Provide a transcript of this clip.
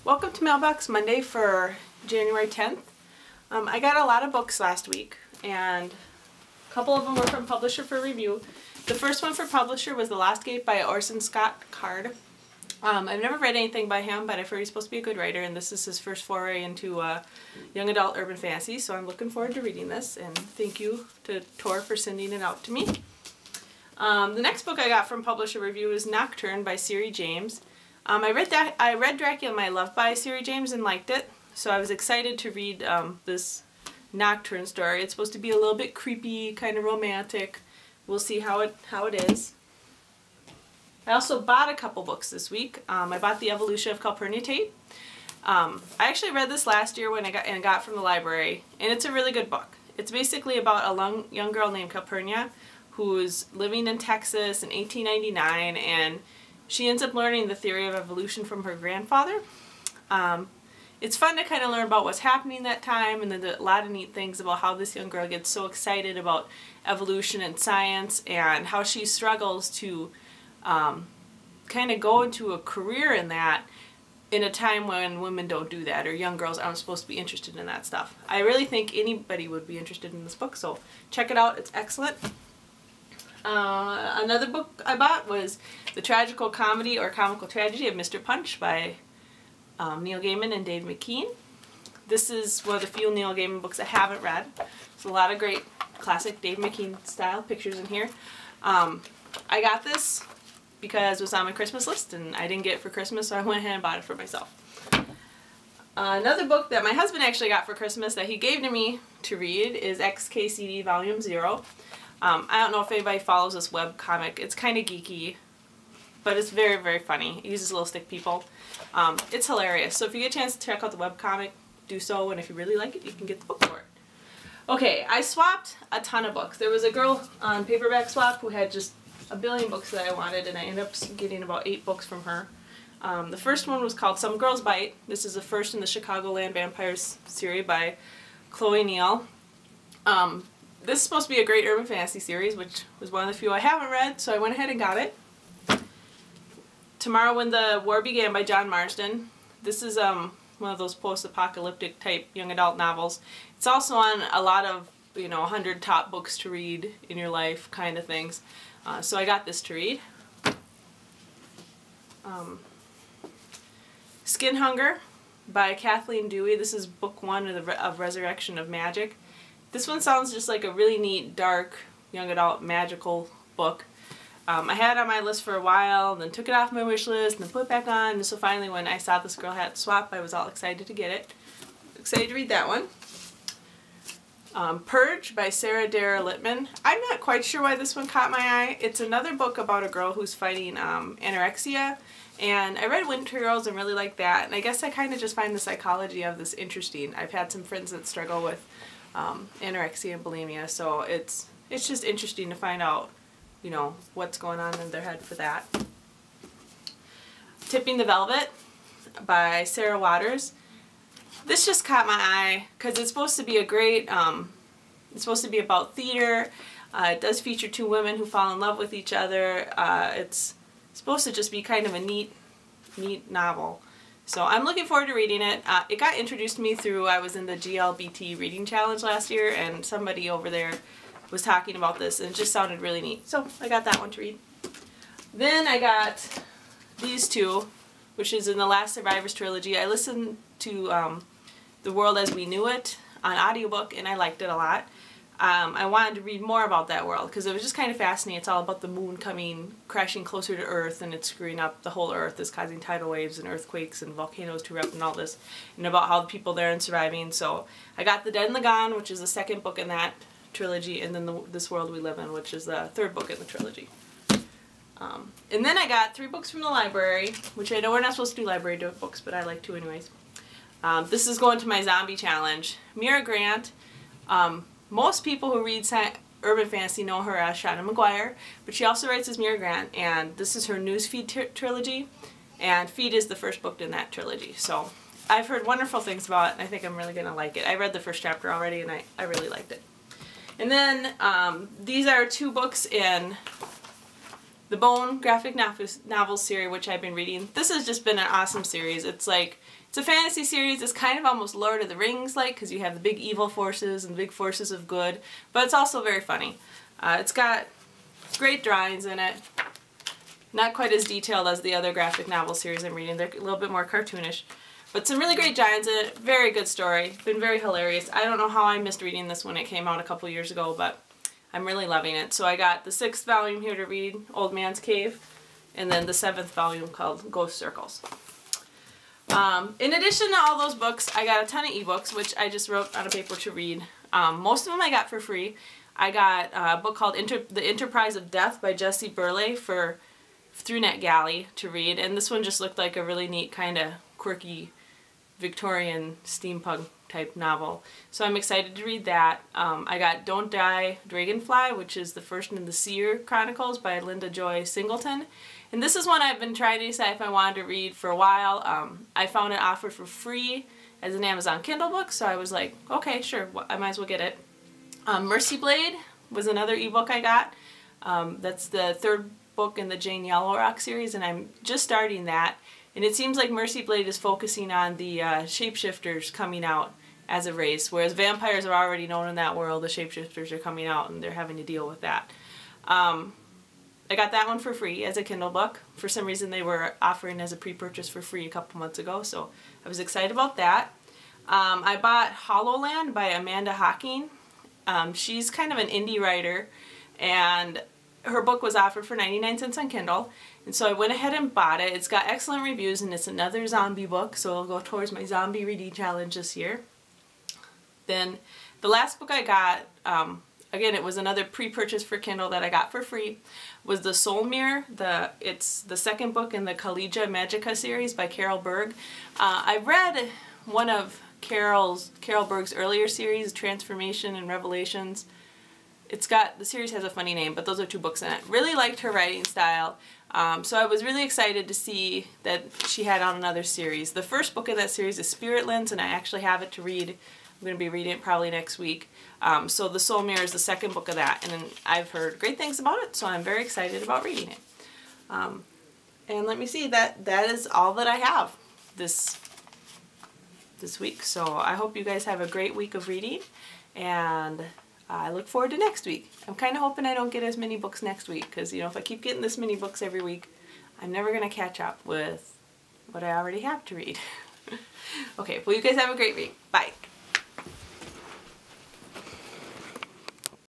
Welcome to Mailbox Monday for January 10th. I got a lot of books last week, and a couple of them were from Publisher for review. The first one for Publisher was The Lost Gate by Orson Scott Card. I've never read anything by him, but I've heard he's supposed to be a good writer, and this is his first foray into young adult urban fantasy, so I'm looking forward to reading this, and thank you to Tor for sending it out to me. The next book I got from Publisher Review is Nocturne by Syria James. I read Dracula My Love by Syria James and liked it, so I was excited to read this Nocturne story. It's supposed to be a little bit creepy, kind of romantic. We'll see how it is. I also bought a couple books this week. I bought The Evolution of Calpurniate. I actually read this last year when I got from the library, and it's a really good book. It's basically about a young girl named Calpurnia who's living in Texas in 1899, and she ends up learning the theory of evolution from her grandfather. It's fun to kind of learn about what's happening that time, and then a lot of neat things about how this young girl gets so excited about evolution and science, and how she struggles to kind of go into a career in that in a time when women don't do that, or young girls aren't supposed to be interested in that stuff. I really think anybody would be interested in this book, so check it out. It's excellent. Another book I bought was The Tragical Comedy or Comical Tragedy of Mr. Punch by Neil Gaiman and Dave McKean. This is one of the few Neil Gaiman books I haven't read. There's a lot of great classic Dave McKean style pictures in here. I got this because it was on my Christmas list and I didn't get it for Christmas, so I went ahead and bought it for myself. Another book that my husband actually got for Christmas that he gave to me to read is XKCD Volume 0. I don't know if anybody follows this web comic. It's kind of geeky, but it's very, very funny. It uses little stick people. It's hilarious. So if you get a chance to check out the web comic, do so, and if you really like it, you can get the book for it. Okay, I swapped a ton of books. There was a girl on Paperback Swap who had just a billion books that I wanted, and I ended up getting about 8 books from her. The first one was called Some Girls Bite. This is the first in the Chicagoland Vampires series by Chloe Neal. This is supposed to be a great urban fantasy series, which was one of the few I haven't read, so I went ahead and got it. Tomorrow When the War Began by John Marsden. This is one of those post-apocalyptic type young adult novels. It's also on a lot of, 100 top books to read in your life kind of things. So I got this to read. Skin Hunger by Kathleen Dewey. This is book 1 of Resurrection of Magic. This one sounds just like a really neat, dark, young adult, magical book. I had it on my list for a while, and then took it off my wish list, and then put it back on, and so finally when I saw this girl had swap, I was all excited to get it. Excited to read that one. Purge by Nora Lipman. I'm not quite sure why this one caught my eye. It's another book about a girl who's fighting anorexia, and I read Winter Girls and really liked that, and I guess I kind of just find the psychology of this interesting. I've had some friends that struggle with anorexia and bulimia, so it's just interesting to find out, what's going on in their head for that. Tipping the Velvet by Sarah Waters. This just caught my eye because it's supposed to be a great, it's supposed to be about theater. It does feature 2 women who fall in love with each other. It's supposed to just be kind of a neat novel. So I'm looking forward to reading it. It got introduced to me through, I was in the GLBT reading challenge last year, and somebody over there was talking about this, and it just sounded really neat. So I got that one to read. Then I got these 2, which is in the Last Survivors trilogy. I listened to The World as We Knew It on audiobook, and I liked it a lot. I wanted to read more about that world because it was just kind of fascinating. It's all about the moon crashing closer to Earth, and it's screwing up the whole Earth. It's causing tidal waves and earthquakes and volcanoes to erupt and all this, and about how the people there are surviving. So I got The Dead and the Gone, which is the 2nd book in that trilogy, and then This World We Live In, which is the 3rd book in the trilogy. And then I got 3 books from the library, which I know we're not supposed to do library books, but I like to anyways. This is going to my zombie challenge. Mira Grant. Most people who read urban fantasy know her as Shauna McGuire, but she also writes as Mira Grant, and this is her Newsfeed trilogy, and Feed is the first book in that trilogy. So I've heard wonderful things about it, and I think I'm really going to like it. I read the first chapter already, and I really liked it. And then these are 2 books in the Bone graphic novel series, which I've been reading. This has just been an awesome series. It's like, it's a fantasy series. It's kind of almost Lord of the Rings like, because you have the big evil forces and the big forces of good, but it's also very funny. It's got great drawings in it. Not quite as detailed as the other graphic novel series I'm reading. They're a little bit more cartoonish. But some really great drawings in it. Very good story. Been very hilarious. I don't know how I missed reading this when it came out a couple years ago, but I'm really loving it. So I got the 6th volume here to read, Old Man's Cave, and then the 7th volume called Ghost Circles. In addition to all those books, I got a ton of ebooks, which I just wrote on a paper to read. Most of them I got for free. I got a book called The Enterprise of Death by Jessie Burley through NetGalley to read, and this one just looked like a really neat kind of quirky Victorian steampunk type novel. So I'm excited to read that. I got Don't Die Dragonfly, which is the first in the Syria Chronicles by Linda Joy Singleton. And this is one I've been trying to decide if I wanted to read for a while. I found it offered for free as an Amazon Kindle book, so I was like, okay, sure, I might as well get it. Mercy Blade was another ebook I got. That's the 3rd book in the Jane Yellowrock series, and I'm just starting that. And it seems like Mercy Blade is focusing on the shapeshifters coming out as a race, whereas vampires are already known in that world. The shapeshifters are coming out and they're having to deal with that. I got that one for free as a Kindle book. For some reason they were offering as a pre-purchase for free a couple months ago, so I was excited about that. I bought Hollowland by Amanda Hocking. She's kind of an indie writer, and her book was offered for 99 cents on Kindle, and so I went ahead and bought it. It's got excellent reviews, and it's another zombie book, so it'll go towards my zombie reading challenge this year. Then the last book I got, again, it was another pre-purchase for Kindle that I got for free, was The Soul Mirror. It's the 2nd book in the Collegia Magica series by Carol Berg. I read one of Carol Berg's earlier series, Transformation and Revelations. The series has a funny name, but those are 2 books in it. Really liked her writing style, so I was really excited to see that she had on another series. The first book in that series is Spiritlands, and I actually have it to read. I'm going to be reading it probably next week. So The Soul Mirror is the 2nd book of that, and I've heard great things about it, so I'm very excited about reading it. And let me see, that is all that I have this week. So I hope you guys have a great week of reading, and I look forward to next week. I'm kind of hoping I don't get as many books next week, because, you know, if I keep getting this many books every week, I'm never going to catch up with what I already have to read. Okay, well, you guys have a great week. Bye.